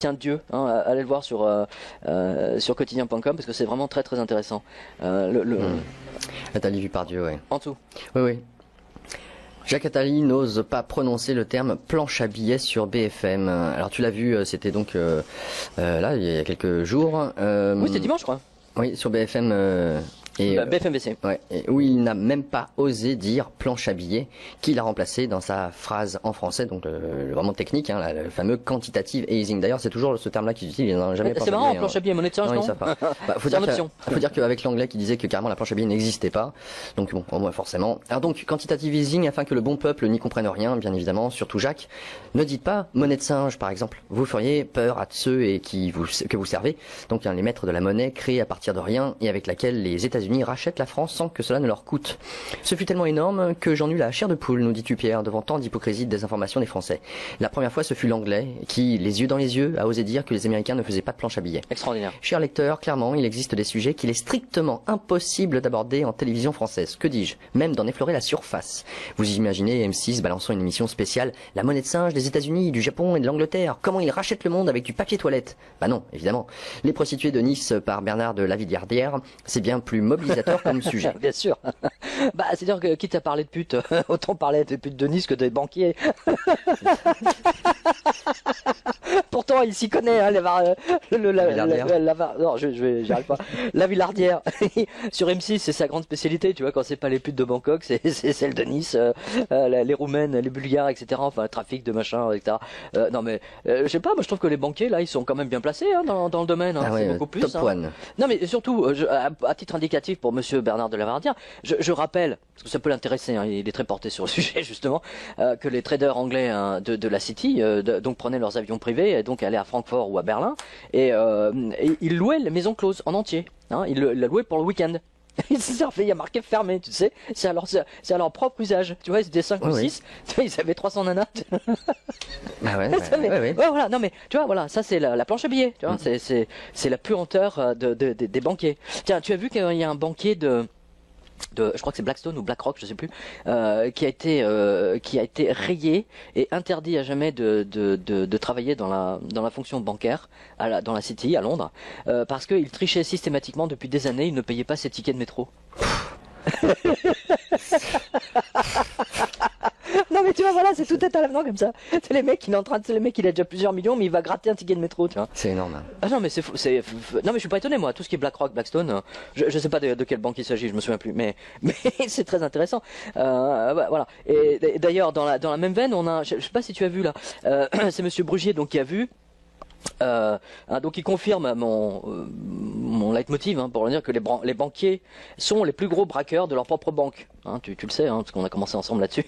Tiens Dieu, hein, allez le voir sur quotidien.com parce que c'est vraiment très très intéressant. Attali Dupardieu, ouais. En dessous. Oui, oui. Jacques Attali n'ose pas prononcer le terme planche à billets sur BFM. Alors tu l'as vu, c'était donc là il y a quelques jours. Oui, c'était dimanche, je crois. Oui, sur BFM. BFMVC. Ouais, et où il n'a même pas osé dire planche à billets, qu'il a remplacé dans sa phrase en français, donc vraiment technique, hein, le fameux quantitative easing. D'ailleurs, c'est toujours ce terme-là qu'ils utilisent, ils n'en ont jamais C'est marrant, planche hein. à billets, monnaie de change, non? Faut dire qu'avec l'anglais qui disait que carrément la planche à billets n'existait pas, donc bon, au moins forcément. Alors donc, quantitative easing, afin que le bon peuple n'y comprenne rien, bien évidemment, surtout Jacques, ne dites pas monnaie de singe, par exemple. Vous feriez peur à ceux que vous servez, donc les maîtres de la monnaie créée à partir de rien et avec laquelle les États-Unis rachètent la France sans que cela ne leur coûte. Ce fut tellement énorme que j'en eus la chair de poule, nous dit Pierre, devant tant d'hypocrisie de désinformation des Français. La première fois, ce fut l'anglais qui, les yeux dans les yeux, a osé dire que les Américains ne faisaient pas de planche à billets. Extraordinaire. Cher lecteur, clairement, il existe des sujets qu'il est strictement impossible d'aborder en télévision française. Que dis-je? Même d'en effleurer la surface. Vous imaginez M6 balançant une émission spéciale, la monnaie de singe des États-Unis, du Japon et de l'Angleterre. Comment ils rachètent le monde avec du papier toilette? Bah non, évidemment. Les prostituées de Nice par Bernard de Lavillardière, c'est bien plus mobilisateur comme sujet. Bien sûr. Bah, c'est-à-dire que quitte à parler de putes, autant parler des putes de Nice que des banquiers. Pourtant, il s'y connaît, hein, non, j'y arrive pas. La Villardière. Sur M6, c'est sa grande spécialité, tu vois, quand c'est pas les putes de Bangkok, c'est celle de Nice, les Roumaines, les Bulgares, etc. Enfin, le trafic de machin, etc. Non, mais, je sais pas, moi, je trouve que les banquiers, là, ils sont quand même bien placés, hein, dans le domaine, hein. Ah ouais, c'est beaucoup plus, top hein. one. Non, mais surtout, à titre indicatif pour monsieur Bernard de Lavardière, je rappelle, parce que ça peut l'intéresser, hein, il est très porté sur le sujet justement, que les traders anglais hein, de la City donc prenaient leurs avions privés et donc allaient à Francfort ou à Berlin et ils louaient les maisons closes en entier. Hein, ils la louaient pour le week-end. Ils servaient, il y a marqué fermé, tu sais, c'est à leur propre usage. Tu vois, ils étaient 5 ou 6, tu vois, ils avaient 300 nanas. Ah ouais, ouais, voilà, non mais tu vois, voilà, ça c'est la planche à billets, tu vois, c'est la puanteur des banquiers. Tiens, tu as vu qu'il y a un banquier je crois que c'est Blackstone ou BlackRock, je sais plus, qui a été rayé et interdit à jamais de travailler dans la fonction bancaire dans la City à Londres, parce qu'il trichait systématiquement depuis des années, il ne payait pas ses tickets de métro. Non mais tu vois, voilà, c'est tout est à l'avenant comme ça. C'est les mecs, il a déjà plusieurs millions, mais il va gratter un ticket de métro, tu vois. C'est énorme. Hein. Ah non mais non mais je suis pas étonné moi. Tout ce qui est BlackRock, Blackstone, je sais pas de quelle banque il s'agit, je me souviens plus, mais c'est très intéressant. Voilà. Et d'ailleurs dans la même veine, on a, je sais pas si tu as vu là, c'est Monsieur Brugier donc qui a vu. Donc il confirme mon leitmotiv hein, pour dire que les banquiers sont les plus gros braqueurs de leur propre banque. Hein, tu le sais, hein, parce qu'on a commencé ensemble là-dessus.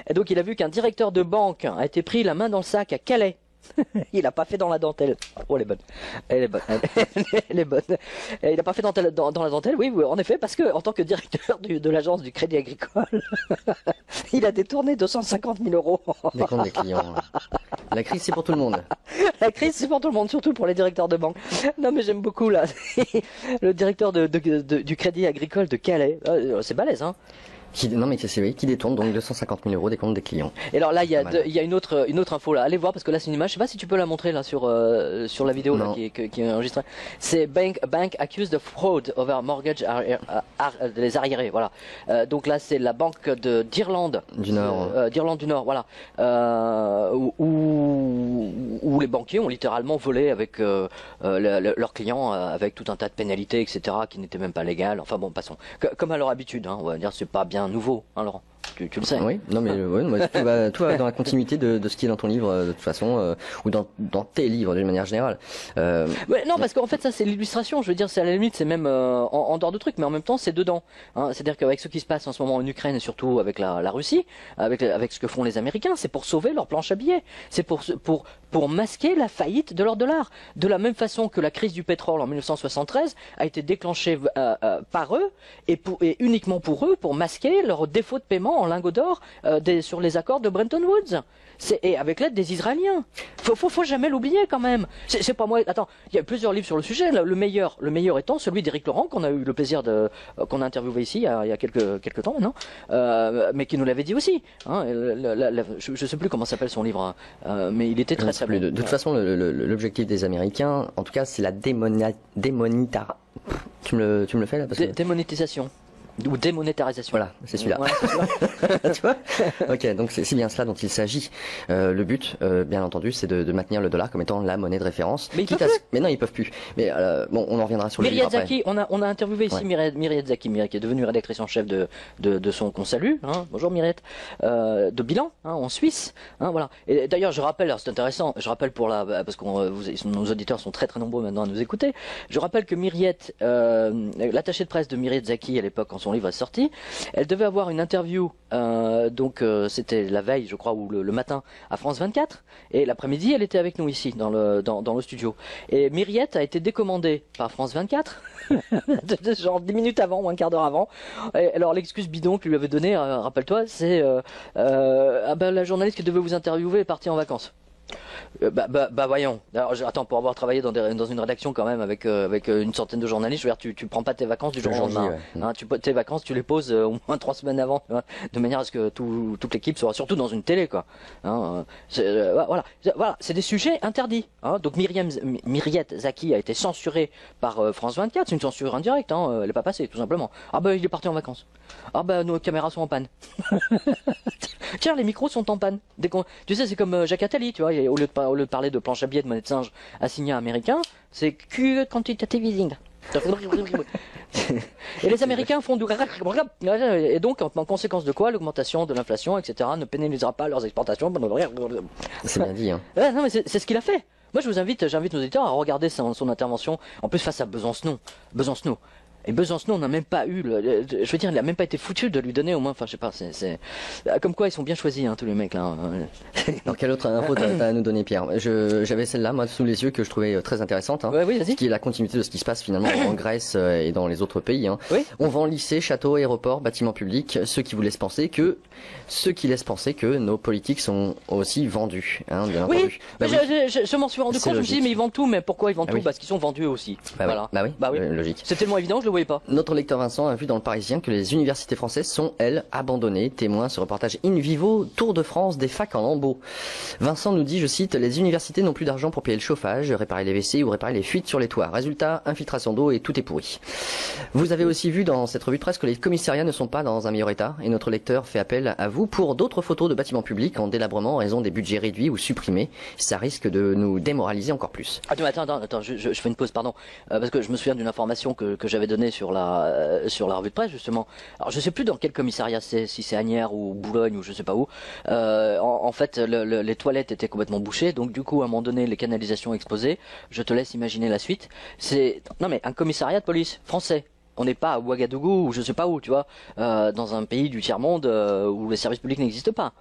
Et donc il a vu qu'un directeur de banque a été pris la main dans le sac à Calais. Il a pas fait dans la dentelle. Oh, elle est bonne. Elle est bonne. Elle est bonne. Et il a pas fait dans la dentelle, oui, en effet, parce que en tant que directeur de l'agence du Crédit Agricole, il a détourné 250 000 euros. Des comptes des clients. La crise, c'est pour tout le monde. La crise, c'est pour tout le monde, surtout pour les directeurs de banque. Non, mais j'aime beaucoup, là. Le directeur du Crédit Agricole de Calais. C'est balèze, hein. Qui détourne donc 250 000 euros des comptes des clients. Et alors là, il y a une autre info là. Allez voir parce que là c'est une image. Je sais pas si tu peux la montrer là sur la vidéo là, qui est enregistrée. C'est bank accused of fraud over mortgage les arriérés. Voilà. Donc là c'est la banque d'Irlande du Nord. D'Irlande du Nord. Voilà. Où les banquiers ont littéralement volé avec leurs clients avec tout un tas de pénalités, etc. qui n'étaient même pas légales. Enfin bon, passons. Comme à leur habitude. Hein, on va dire c'est pas bien nouveau, hein, Laurent. Tu le sais. Oui, non mais tout va dans la continuité de ce qui est dans ton livre de toute façon ou dans tes livres d'une manière générale. Ouais, non, parce qu'en fait ça c'est l'illustration. Je veux dire, c'est à la limite, c'est même en dehors de trucs, mais en même temps c'est dedans. Hein. C'est-à-dire qu'avec ce qui se passe en ce moment en Ukraine et surtout avec la Russie, avec ce que font les Américains, c'est pour sauver leur planche à billets. C'est pour masquer la faillite de leur dollar. De la même façon que la crise du pétrole en 1973 a été déclenchée par eux et uniquement pour eux pour masquer leur défaut de paiement en lingots d'or sur les accords de Bretton Woods. et avec l'aide des Israéliens. Faut jamais l'oublier quand même. C'est pas moi. Attends, il y a plusieurs livres sur le sujet. Le meilleur étant celui d'Éric Laurent qu'on a eu le plaisir qu'on a interviewé ici il y a quelques temps maintenant, mais qui nous l'avait dit aussi. Hein, je sais plus comment s'appelle son livre, mais il était très très bon. De toute façon, l'objectif des Américains, en tout cas, c'est la Tu me le fais là parce que... Démonétisation. Ou démonétarisation. Voilà, c'est celui-là. Ouais, c'est celui-là. Tu vois. Ok, donc c'est bien cela dont il s'agit. Le but, bien entendu, c'est de maintenir le dollar comme étant la monnaie de référence. Mais mais non, ils peuvent plus. Mais bon, on en reviendra sur le livre après. Zaki, on a interviewé ici Myriette Zaki, qui est devenue rédactrice en chef de son qu'on salue. Hein. Bonjour Myriette. De Bilan, hein, en Suisse. Hein, voilà. Et d'ailleurs, je rappelle, c'est intéressant. Je rappelle parce que nos auditeurs sont très très nombreux maintenant à nous écouter. Je rappelle que Myriette, l'attachée de presse de Myriette Zaki à l'époque, quand son livre est sorti, elle devait avoir une interview, c'était la veille, je crois, ou le matin à France 24, et l'après-midi, elle était avec nous ici, dans le studio. Et Myriette a été décommandée par France 24, genre 10 minutes avant, ou un quart d'heure avant. Et alors l'excuse bidon que lui avait donnée, rappelle-toi, c'est la journaliste qui devait vous interviewer est partie en vacances. Voyons. Alors, attends, pour avoir travaillé dans une rédaction quand même avec une centaine de journalistes, je veux dire, tu prends pas tes vacances du jour au lendemain. Ouais. Hein, tes vacances, tu les poses au moins 3 semaines avant, de manière à ce que toute l'équipe soit, surtout dans une télé, quoi. Hein, voilà, c'est des sujets interdits. Hein. Donc Myriette Zaki a été censurée par France 24, c'est une censure indirecte. Hein, elle est pas passée, tout simplement. Ah il est parti en vacances. Ah nos caméras sont en panne. Tiens, les micros sont en panne. Tu sais, c'est comme Jacques Attali, tu vois, au lieu de parler de planche à billets de monnaie de singe assigné américain, c'est quantitative easing. Et les Américains font du... Et donc, en conséquence de quoi, l'augmentation de l'inflation, etc., ne pénalisera pas leurs exportations. C'est bien dit, hein. Non, mais c'est ce qu'il a fait. Moi, j'invite nos auditeurs à regarder son intervention, en plus face à Besancenot. Et Besancenot, on n'a même pas eu, je veux dire, il n'a même pas été foutu de lui donner au moins, enfin je sais pas, c'est comme quoi ils sont bien choisis, hein, tous les mecs là. Alors quelle autre info t'as à nous donner, Pierre? J'avais celle-là moi sous les yeux que je trouvais très intéressante, hein, oui, vas-y. Qui est la continuité de ce qui se passe finalement en Grèce et dans les autres pays. Hein. Oui. On vend lycées, châteaux, aéroports, bâtiments publics, ceux qui laissent penser que nos politiques sont aussi vendus, hein, bien entendu. Oui, je m'en suis rendu compte, je me suis dit mais ils vendent tout, mais pourquoi ils vendent tout? Oui. Parce qu'ils sont vendus aussi. Voilà. Bah oui. Logique. C'est tellement évident, je le voyais pas. Notre lecteur Vincent a vu dans le Parisien que les universités françaises sont, elles, abandonnées. Témoin ce reportage in vivo, Tour de France des facs en lambeaux. Vincent nous dit, je cite, les universités n'ont plus d'argent pour payer le chauffage, réparer les WC ou réparer les fuites sur les toits. Résultat, infiltration d'eau et tout est pourri. Vous avez aussi vu dans cette revue de presse que les commissariats ne sont pas dans un meilleur état et notre lecteur fait appel à vous pour d'autres photos de bâtiments publics en délabrement en raison des budgets réduits ou supprimés. Ça risque de nous démoraliser encore plus. Attends, je fais une pause, pardon, parce que je me souviens d'une information que j'avais donnée sur la revue de presse justement. Alors je sais plus dans quel commissariat c'est, si c'est Asnières ou Boulogne ou je sais pas où. En fait, les toilettes étaient complètement bouchées, donc du coup à un moment donné les canalisations explosées. Je te laisse imaginer la suite. Non mais un commissariat de police français. On n'est pas à Ouagadougou ou je sais pas où, tu vois, dans un pays du tiers-monde où les services publics n'existent pas.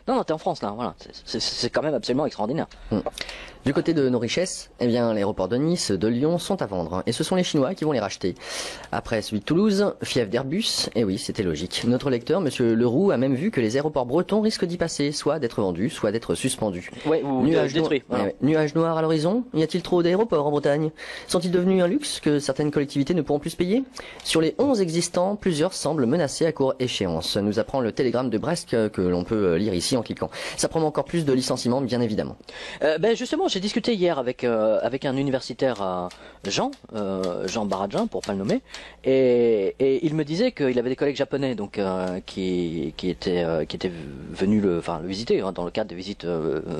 non, t'es en France là, voilà. C'est quand même absolument extraordinaire. Du côté de nos richesses, eh bien, l'aéroport de Nice, de Lyon sont à vendre. Et ce sont les Chinois qui vont les racheter. Après celui de Toulouse, fief d'Airbus, et oui, c'était logique. Notre lecteur, monsieur Leroux, a même vu que les aéroports bretons risquent d'y passer, soit d'être vendus, soit d'être suspendus. Ouais, ou détruits. Voilà. Nuages noirs à l'horizon, y a-t-il trop d'aéroports en Bretagne? Sont-ils devenus un luxe que certaines collectivités ne pourront plus se payer? Sur les 11 existants, plusieurs semblent menacés à court échéance. Nous apprend le télégramme de Brest que l'on peut lire ici en cliquant. Ça promet encore plus de licenciements, bien évidemment. Justement, j'ai discuté hier avec un universitaire, Jean Baradjin, pour pas le nommer, et il me disait qu'il avait des collègues japonais donc qui étaient venus le visiter dans le cadre de visites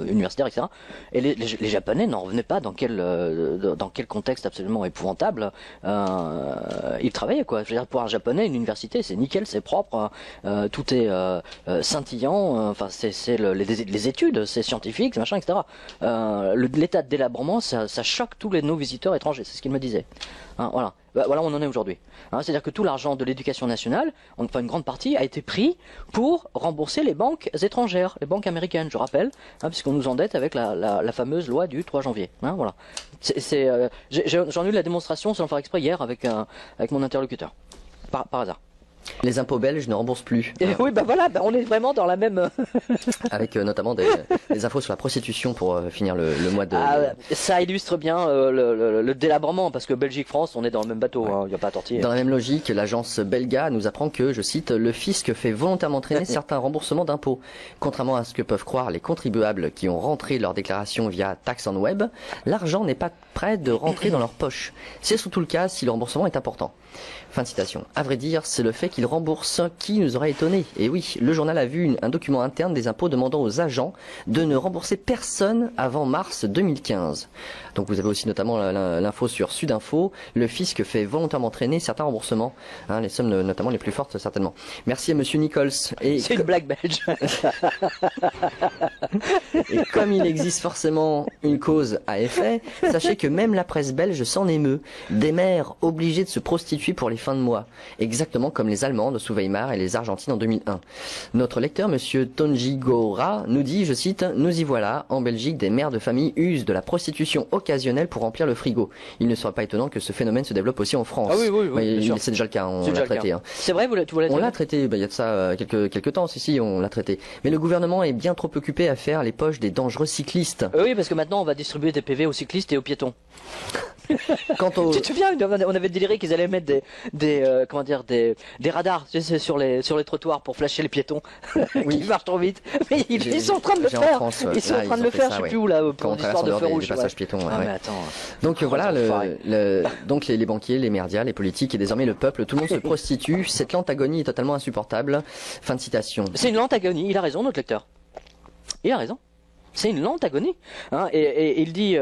universitaires, etc. Et les Japonais n'en revenaient pas dans quel contexte absolument épouvantable ils travaillaient, quoi. Je veux dire, pour un Japonais, une université, c'est nickel, c'est propre, tout est scintillant, c'est les études, c'est scientifique, machin, etc. L'état de délabrement, ça choque tous nos visiteurs étrangers, c'est ce qu'il me disait. Hein, voilà. Voilà où on en est aujourd'hui. Hein, c'est-à-dire que tout l'argent de l'éducation nationale, enfin une grande partie, a été pris pour rembourser les banques étrangères, les banques américaines, je rappelle, puisqu'on nous endette avec la fameuse loi du 3 janvier. Hein, voilà. J'en ai eu la démonstration, sans le faire exprès, hier avec mon interlocuteur, par hasard. Les impôts belges ne remboursent plus. Et oui, bah voilà, on est vraiment dans la même... Avec notamment des infos sur la prostitution pour finir le mois de... Ça illustre bien le délabrement, parce que Belgique-France, on est dans le même bateau, il n'y a pas à tortiller. Dans la même logique, l'agence Belga nous apprend que, je cite, le fisc fait volontairement traîner certains remboursements d'impôts. Contrairement à ce que peuvent croire les contribuables qui ont rentré leur déclaration via Tax on Web, l'argent n'est pas prêt de rentrer dans leur poche. C'est surtout le cas si le remboursement est important. Fin de citation. À vrai dire, c'est le fait qu'il rembourse qui nous aurait étonné. Et oui, le journal a vu un document interne des impôts demandant aux agents de ne rembourser personne avant mars 2015. Donc vous avez aussi notamment l'info sur Sudinfo. Le fisc fait volontairement traîner certains remboursements, les sommes notamment les plus fortes certainement. Merci à Monsieur Nichols. C'est une blague belge. Et comme il existe forcément une cause à effet, sachez que même la presse belge s'en émeut. Des mères obligées de se prostituer pour les fins de mois, exactement comme les Allemandes sous Weimar et les Argentines en 2001. Notre lecteur, Monsieur Tonji Gora, nous dit, je cite, « Nous y voilà, en Belgique, des mères de famille usent de la prostitution occasionnelle pour remplir le frigo. Il ne serait pas étonnant que ce phénomène se développe aussi en France. » Ah oui, c'est déjà le cas, on l'a traité. C'est vrai, tu voulais on l'a traité, il y a de ça quelques temps, si, on l'a traité. Mais le gouvernement est bien trop occupé à faire les poches des dangereux cyclistes. Oui, parce que maintenant on va distribuer des PV aux cyclistes et aux piétons. Tu te souviens, on avait déliré qu'ils allaient mettre des radars sur les trottoirs pour flasher les piétons qui marchent trop vite. Mais ils sont en train de le faire. Ils sont en train de le faire, je sais plus où là, pour l'histoire de feu rouge. Passages piétons. Mais attends. Donc voilà, donc les banquiers, les médias, les politiques et désormais le peuple, tout le monde se prostitue. Cette lente agonie est totalement insupportable. Fin de citation. C'est une lente agonie. Il a raison, notre lecteur. Il a raison. C'est une lente agonie, et il dit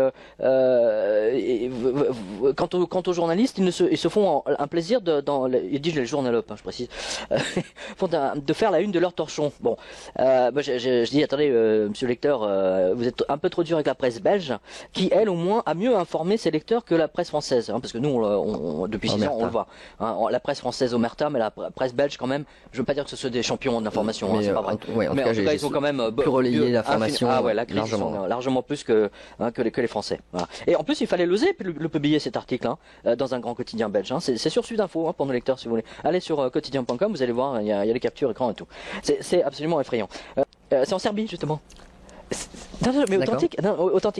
quant aux journalistes, ils se font un plaisir il dit les journalopes, je précise, de faire la une de leur torchon. Bon, je dis attendez, monsieur le lecteur, vous êtes un peu trop dur avec la presse belge, qui elle au moins a mieux informé ses lecteurs que la presse française, parce que nous depuis 6 ans on le voit, la presse française omerta, mais la presse belge quand même, je veux pas dire que ce soit des champions d'information, c'est pas vrai, mais en tout cas ils sont quand même pu relayer l'information. Largement plus que les Français. Voilà. Et en plus, il fallait l'oser le publier cet article dans un grand quotidien belge. C'est sur Sudinfo pour nos lecteurs si vous voulez. Allez sur quotidien.com, vous allez voir, il y a les captures écran et tout. C'est absolument effrayant. C'est en Serbie justement. Non, mais authentique.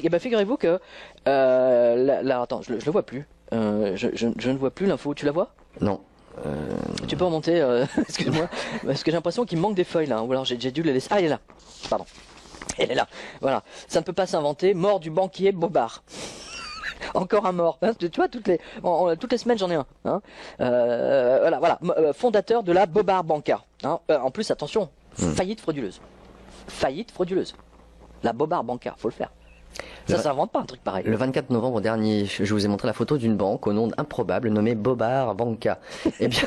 Et ben figurez-vous que attends, je le vois plus. Je ne vois plus l'info. Tu la vois? Non. Tu peux remonter, excuse-moi, parce que j'ai l'impression qu'il me manque des feuilles là, ou alors j'ai dû les laisser. Ah, il est là. Pardon. Elle est là, voilà. Ça ne peut pas s'inventer. Mort du banquier Bobard. Encore un mort. Tu vois, toutes les semaines j'en ai un. Voilà. Fondateur de la Bobard Banca. En plus, attention, faillite frauduleuse. Faillite frauduleuse. La Bobard Banca, faut le faire. Ça s'invente pas un truc pareil. Le 24 novembre dernier, je vous ai montré la photo d'une banque au nom improbable nommée Bobard Banca. Eh bien,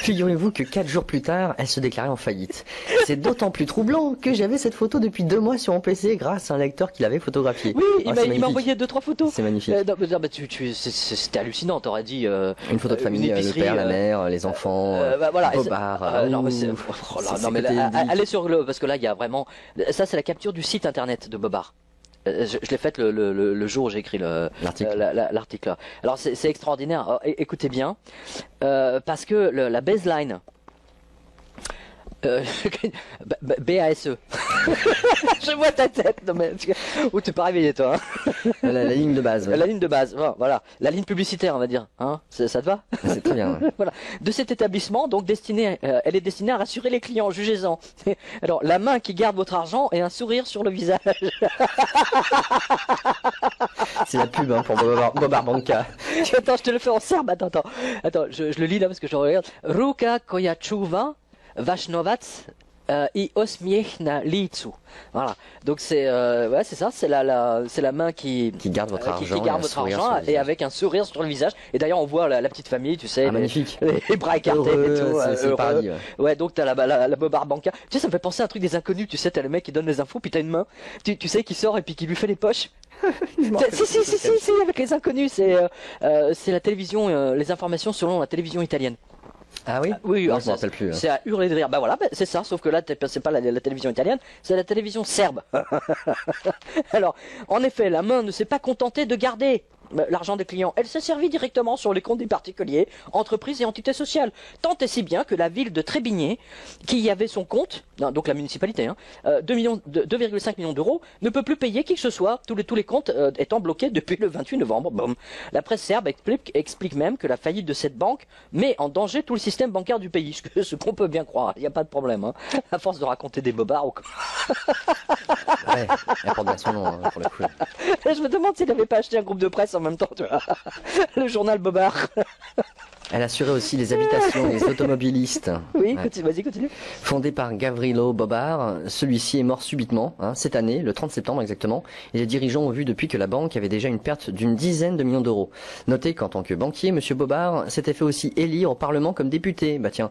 figurez-vous que 4 jours plus tard, elle se déclarait en faillite. C'est d'autant plus troublant que j'avais cette photo depuis 2 mois sur mon PC grâce à un lecteur qui l'avait photographiée. Oui, il m'a envoyé 2-3 photos. C'est magnifique. C'était hallucinant, t'aurais dit. Une photo de famille, le père, la mère, les enfants, voilà, Bobard. Allez sur parce que là, il y a vraiment. Ça, c'est la capture du site internet de Bobard. Je l'ai faite le jour où j'ai écrit l'article. Alors c'est extraordinaire. Alors, écoutez bien, parce que la baseline BASE. Je vois ta tête. Non mais où t'es pas réveillé toi. La ligne de base. Ouais. La ligne de base. Voilà. La ligne publicitaire, on va dire. Ça te va? C'est très bien. Ouais. Voilà. De cet établissement, donc elle est destinée à rassurer les clients. Jugez-en. Alors la main qui garde votre argent et un sourire sur le visage. C'est la pub pour Bobard Banca. Attends, je te le fais en serbe. Attends, je le lis là parce que je regarde. Ruka koja čuva vaš novac i osmiech na licu. Voilà. Donc c'est ça, c'est la main qui garde votre argent, et avec un sourire sur le visage. Et d'ailleurs on voit la petite famille, tu sais, magnifique, les bras écartés et tout. C'est le paradis. Ouais, donc t'as la Bobard Banca. Tu sais, ça me fait penser à un truc des inconnus. Tu sais, t'as le mec qui donne les infos, puis t'as une main, tu sais, qui sort et puis qui lui fait les poches. Si, avec les inconnus, c'est la télévision, les informations selon la télévision italienne. Ah oui? Oui, non, je me rappelle plus. C'est à hurler de rire. Bah voilà, c'est ça, sauf que là, c'est pas la télévision italienne, c'est la télévision serbe. Alors, en effet, la main ne s'est pas contentée de garder l'argent des clients, elle s'est servie directement sur les comptes des particuliers, entreprises et entités sociales. Tant et si bien que la ville de Trébigné, qui y avait son compte, donc la municipalité, 2,5 millions d'euros, ne peut plus payer qui que ce soit, tous les comptes étant bloqués depuis le 28 novembre. Boum. La presse serbe explique même que la faillite de cette banque met en danger tout le système bancaire du pays, ce qu'on peut bien croire, il n'y a pas de problème, à force de raconter des bobards. Ouais, elle porte bien son nom, pour le coup. Je me demande s'il n'avait pas acheté un groupe de presse en même temps, tu vois. Le journal Bobard. Elle assurait aussi les habitations des automobilistes. Oui, vas-y, continue. Fondé par Gavrilo Bobar, celui-ci est mort subitement, cette année, le 30 septembre exactement, et les dirigeants ont vu depuis que la banque avait déjà une perte d'une dizaine de millions d'euros. Notez qu'en tant que banquier, M. Bobar s'était fait aussi élire au Parlement comme député. Bah tiens.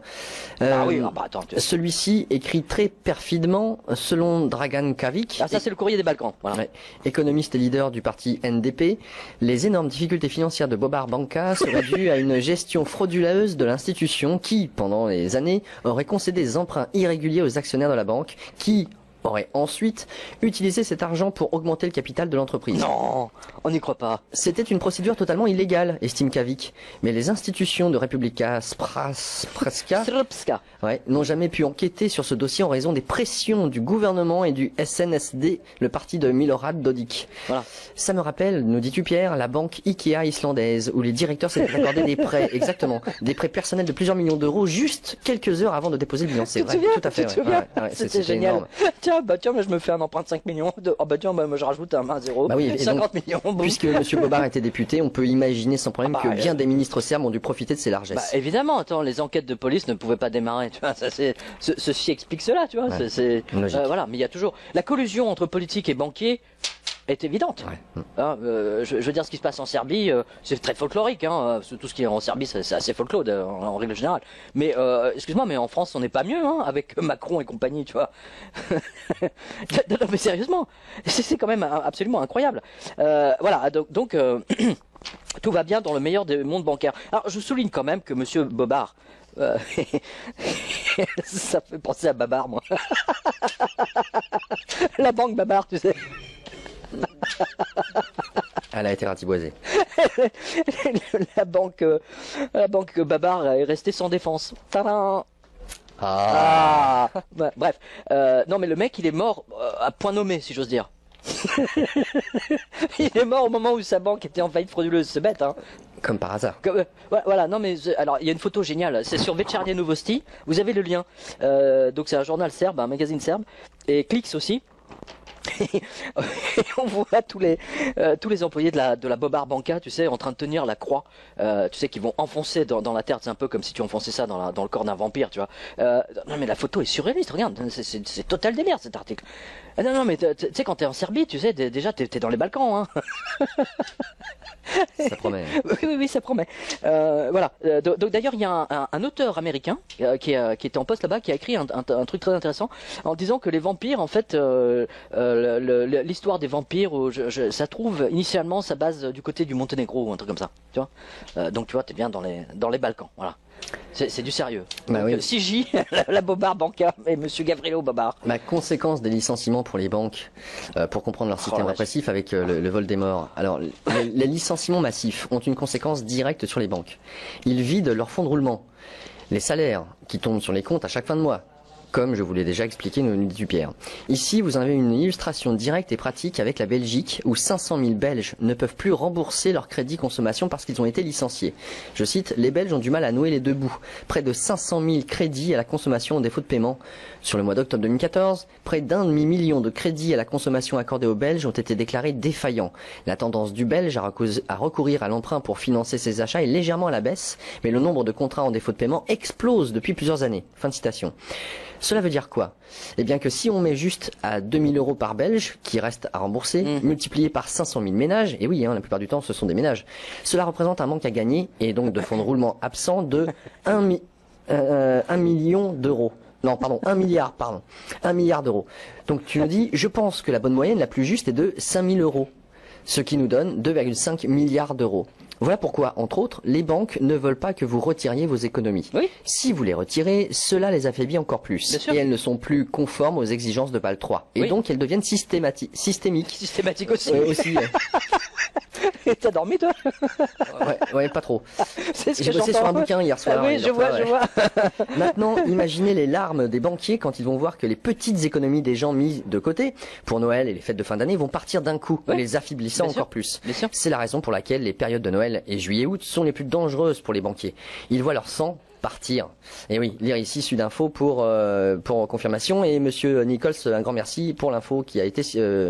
Attends. Celui-ci écrit très perfidement, selon Dragan Kavic. Ah, ça c'est le courrier des Balkans. Voilà. Ouais, économiste et leader du parti NDP, les énormes difficultés financières de Bobar Banca seraient dues à une gestion frauduleuse de l'institution qui, pendant les années, aurait concédé des emprunts irréguliers aux actionnaires de la banque qui aurait ensuite utilisé cet argent pour augmenter le capital de l'entreprise. Non, on n'y croit pas. C'était une procédure totalement illégale, estime Kavic. Mais les institutions de Republika Srpska n'ont jamais pu enquêter sur ce dossier en raison des pressions du gouvernement et du SNSD, le parti de Milorad Dodik. Voilà. Ça me rappelle, nous dis-tu Pierre, la banque Ikea islandaise, où les directeurs s'étaient accordés des prêts, exactement, des prêts personnels de plusieurs millions d'euros juste quelques heures avant de déposer le bilan. C'est vrai, tout à fait. C'était génial. Tiens, mais je me fais un emprunt de 5 millions. Moi je rajoute un 0. Bah oui, 50 millions. Bon. Puisque M. Bobar était député, on peut imaginer sans problème que bien des ministres serbes ont dû profiter de ses largesses. Bah, évidemment, attends, les enquêtes de police ne pouvaient pas démarrer. Tu vois, ceci explique cela, tu vois. Ouais, voilà, mais il y a toujours la collusion entre politiques et banquiers est évidente. Ouais. Je veux dire, ce qui se passe en Serbie, c'est très folklorique. Tout ce qui est en Serbie, c'est assez folklore en règle générale. Mais excuse-moi, mais en France, on n'est pas mieux, avec Macron et compagnie, tu vois. Non, mais sérieusement, c'est quand même absolument incroyable. Voilà, donc tout va bien dans le meilleur des mondes bancaires. Alors, je souligne quand même que Monsieur Bobar, ça fait penser à Babar, moi. La banque Babar, tu sais. Elle a été ratiboisée. la banque Babar est restée sans défense. Tadam. Bref, non mais le mec il est mort à point nommé si j'ose dire. Il est mort au moment où sa banque était en faillite frauduleuse, c'est bête Comme par hasard. Voilà, non mais alors il y a une photo géniale, c'est sur Večernje Novosti, vous avez le lien. Donc c'est un journal serbe, un magazine serbe, et Clix aussi. Et on voit tous les employés de la Bobar Banca, tu sais, en train de tenir la croix, tu sais, qui vont enfoncer dans la terre. C'est un peu comme si tu enfonçais ça dans le corps d'un vampire, tu vois. Non mais la photo est surréaliste, regarde, c'est total délire cet article. Non mais tu sais, quand t'es en Serbie, tu sais, déjà t'es dans les Balkans, Ça promet. Oui, ça promet. Voilà. Donc d'ailleurs, il y a un auteur américain qui était en poste là-bas, qui a écrit un truc très intéressant en disant que les vampires, en fait, l'histoire des vampires, ça trouve initialement sa base du côté du Monténégro ou un truc comme ça. Tu vois. Donc tu vois, t'es bien dans les Balkans. Voilà. C'est du sérieux. Bah donc, oui. CJ, la Bobar Banca et Monsieur Gavrilo Bobar. La conséquence des licenciements pour les banques, pour comprendre leur système répressif avec le Voldemort. Alors, les licenciements massifs ont une conséquence directe sur les banques. Ils vident leur fonds de roulement. Les salaires qui tombent sur les comptes à chaque fin de mois. Comme je vous l'ai déjà expliqué, nous dit Pierre. Ici, vous avez une illustration directe et pratique avec la Belgique, où 500 000 Belges ne peuvent plus rembourser leur crédit consommation parce qu'ils ont été licenciés. Je cite, les Belges ont du mal à nouer les deux bouts. Près de 500 000 crédits à la consommation en défaut de paiement. Sur le mois d'octobre 2014, près d'1,5 million de crédits à la consommation accordés aux Belges ont été déclarés défaillants. La tendance du Belge à recourir à l'emprunt pour financer ses achats est légèrement à la baisse, mais le nombre de contrats en défaut de paiement explose depuis plusieurs années. Fin de citation. Cela veut dire quoi? Eh bien que si on met juste à 2000 euros par Belge, qui reste à rembourser, multiplié par 500 000 ménages, et oui, la plupart du temps ce sont des ménages, cela représente un manque à gagner, et donc de fonds de roulement absent de 1 million d'euros. Non, pardon, 1 milliard, pardon. 1 milliard d'euros. Donc tu nous dis, je pense que la bonne moyenne la plus juste est de 5000 euros, ce qui nous donne 2,5 milliards d'euros. Voilà pourquoi, entre autres, les banques ne veulent pas que vous retiriez vos économies. Oui. Si vous les retirez, cela les affaiblit encore plus. Bien sûr. Et elles ne sont plus conformes aux exigences de Bâle III. Et donc elles deviennent systémiques. Systématique aussi. Aussi. T'as dormi toi? Ouais, pas trop. C'est ce que J'ai bossé sur un j'entends. bouquin hier soir. Ah oui, et je vois, enfin, je ouais. vois. Maintenant, imaginez les larmes des banquiers quand ils vont voir que les petites économies des gens mises de côté pour Noël et les fêtes de fin d'année vont partir d'un coup, Ouais. les affaiblissant Bien sûr. encore plus. Bien sûr. C'est la raison pour laquelle les périodes de Noël et juillet-août sont les plus dangereuses pour les banquiers. Ils voient leur sang partir. Et oui, lire ici Sudinfo pour confirmation, et monsieur Nichols, un grand merci pour l'info qui a été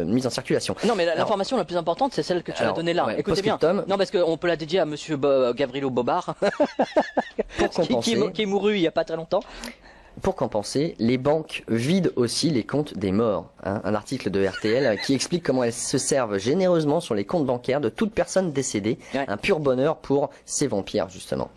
mise en circulation. Non, mais Alors, l'information la plus importante, c'est celle que tu as alors, donnée là. ouais, Écoutez bien. post-scriptum. Non, parce qu'on peut la dédier à monsieur Gavrilo Bobard, pour compenser, qui est mouru il y a pas très longtemps. Pour compenser, les banques vident aussi les comptes des morts. Hein. Un article de RTL qui explique comment elles se servent généreusement sur les comptes bancaires de toute personne décédée. Ouais. Un pur bonheur pour ces vampires, justement.